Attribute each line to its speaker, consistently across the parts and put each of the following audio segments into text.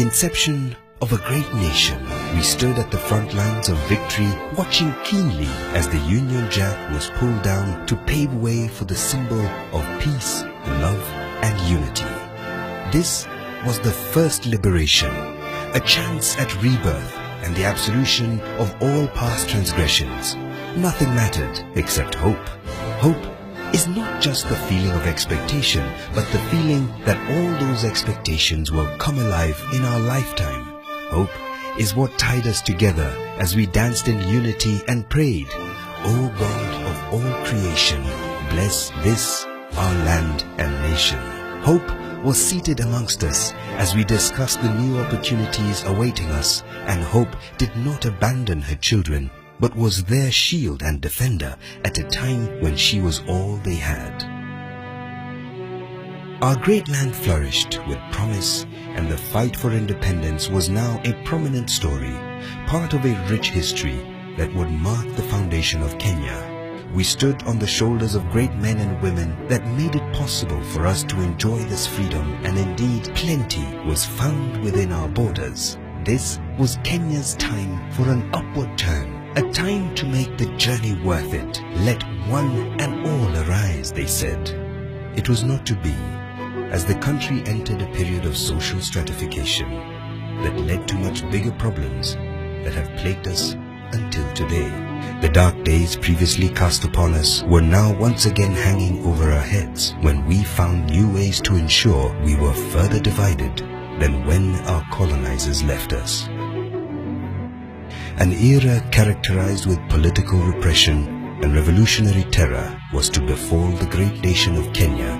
Speaker 1: inception of a great nation, we stood at the front lines of victory, watching keenly as the Union Jack was pulled down to pave way for the symbol of peace, love, and unity. This was the first liberation, a chance at rebirth and the absolution of all past transgressions. Nothing mattered except hope. Hope is not just the feeling of expectation, but the feeling that all those expectations will come alive in our lifetime. Hope is what tied us together as we danced in unity and prayed, "O God of all creation, bless this, our land and nation." Hope was seated amongst us as we discussed the new opportunities awaiting us, and hope did not abandon her children, but was their shield and defender at a time when she was all they had. Our great land flourished with promise, and the fight for independence was now a prominent story, part of a rich history that would mark the foundation of Kenya. We stood on the shoulders of great men and women that made it possible for us to enjoy this freedom, and indeed plenty was found within our borders. This was Kenya's time for an upward turn, a time to make the journey worth it. Let one and all arise, they said. It was not to be, as the country entered a period of social stratification that led to much bigger problems that have plagued us until today. The dark days previously cast upon us were now once again hanging over our heads when we found new ways to ensure we were further divided than when our colonizers left us. An era characterized with political repression and revolutionary terror was to befall the great nation of Kenya,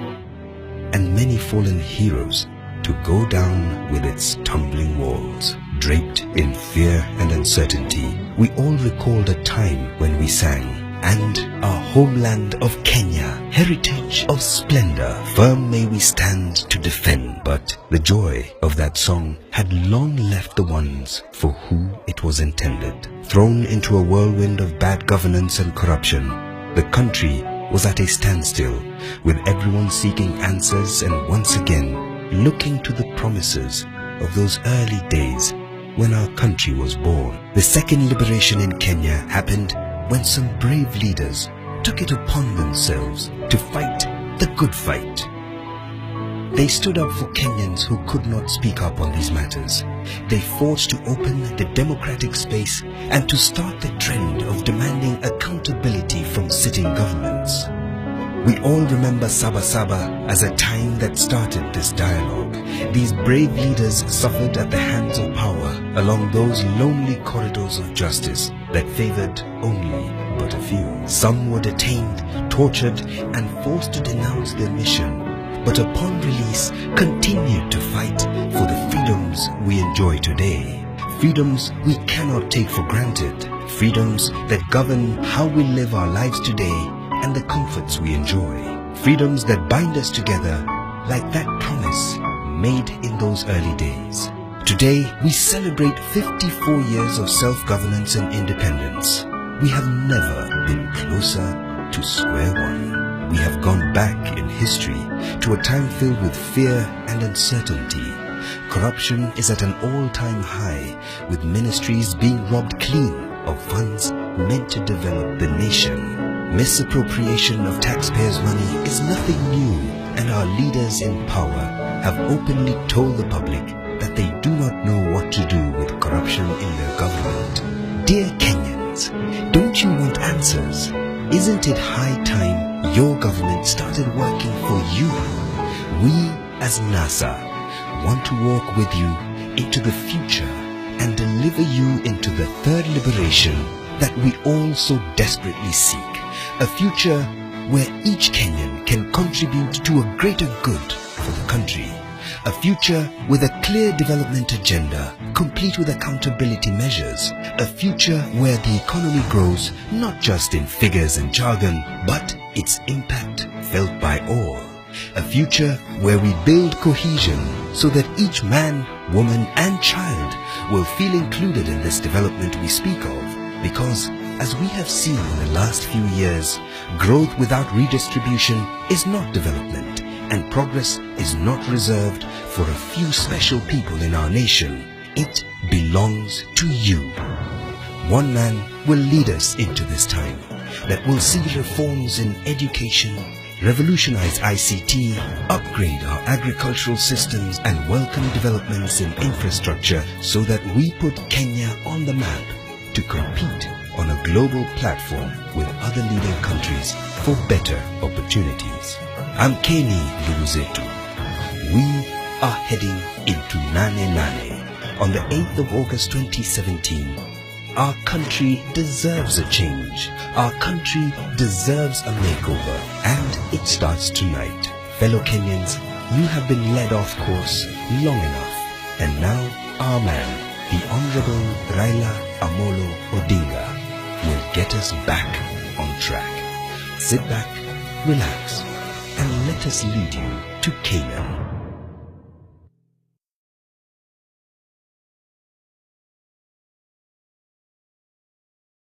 Speaker 1: and many fallen heroes to go down with its tumbling walls. Draped in fear and uncertainty, we all recalled a time when we sang, "And our homeland of Kenya, heritage of splendor, firm may we stand to defend." But the joy of that song had long left the ones for who it was intended. Thrown into a whirlwind of bad governance and corruption, the country was at a standstill, with everyone seeking answers and once again looking to the promises of those early days when our country was born. The second liberation in Kenya happened when some brave leaders took it upon themselves to fight the good fight. They stood up for Kenyans who could not speak up on these matters. They fought to open the democratic space and to start the trend of demanding accountability from sitting governments. We all remember Saba Saba as a time that started this dialogue. These brave leaders suffered at the hands of power along those lonely corridors of justice that favored only but a few. Some were detained, tortured, and forced to denounce their mission, but upon release continued to fight for the freedoms we enjoy today. Freedoms we cannot take for granted. Freedoms that govern how we live our lives today and the comforts we enjoy. Freedoms that bind us together like that promise made in those early days. Today, we celebrate 54 years of self-governance and independence. We have never been closer to square one. We have gone back in history to a time filled with fear and uncertainty. Corruption is at an all-time high, with ministries being robbed clean of funds meant to develop the nation. Misappropriation of taxpayers' money is nothing new, and our leaders in power have openly told the public that they do not know what to do with corruption in their government. Dear Kenyans, don't you want answers? Isn't it high time your government started working for you? We as NASA want to walk with you into the future and deliver you into the third liberation that we all so desperately seek. A future where each Kenyan can contribute to a greater good for the country. A future with a clear development agenda, complete with accountability measures. A future where the economy grows not just in figures and jargon, but its impact felt by all. A future where we build cohesion so that each man, woman and child will feel included in this development we speak of. Because, as we have seen in the last few years, growth without redistribution is not development, And progress is not reserved for a few special people in our nation. It belongs to you. One man will lead us into this time that will see reforms in education, revolutionize ICT, upgrade our agricultural systems and welcome developments in infrastructure so that we put Kenya on the map to compete on a global platform with other leading countries for better opportunities. I'm Kenny Luzetu. We are heading into Nane Nane on the 8th of August 2017. Our country deserves a change. Our country deserves a makeover. And it starts tonight. Fellow Kenyans, you have been led off course long enough. And now our man, the Honorable Raila Amolo Odinga, will get us back on track. Sit back, relax, and let us lead you to Canaan.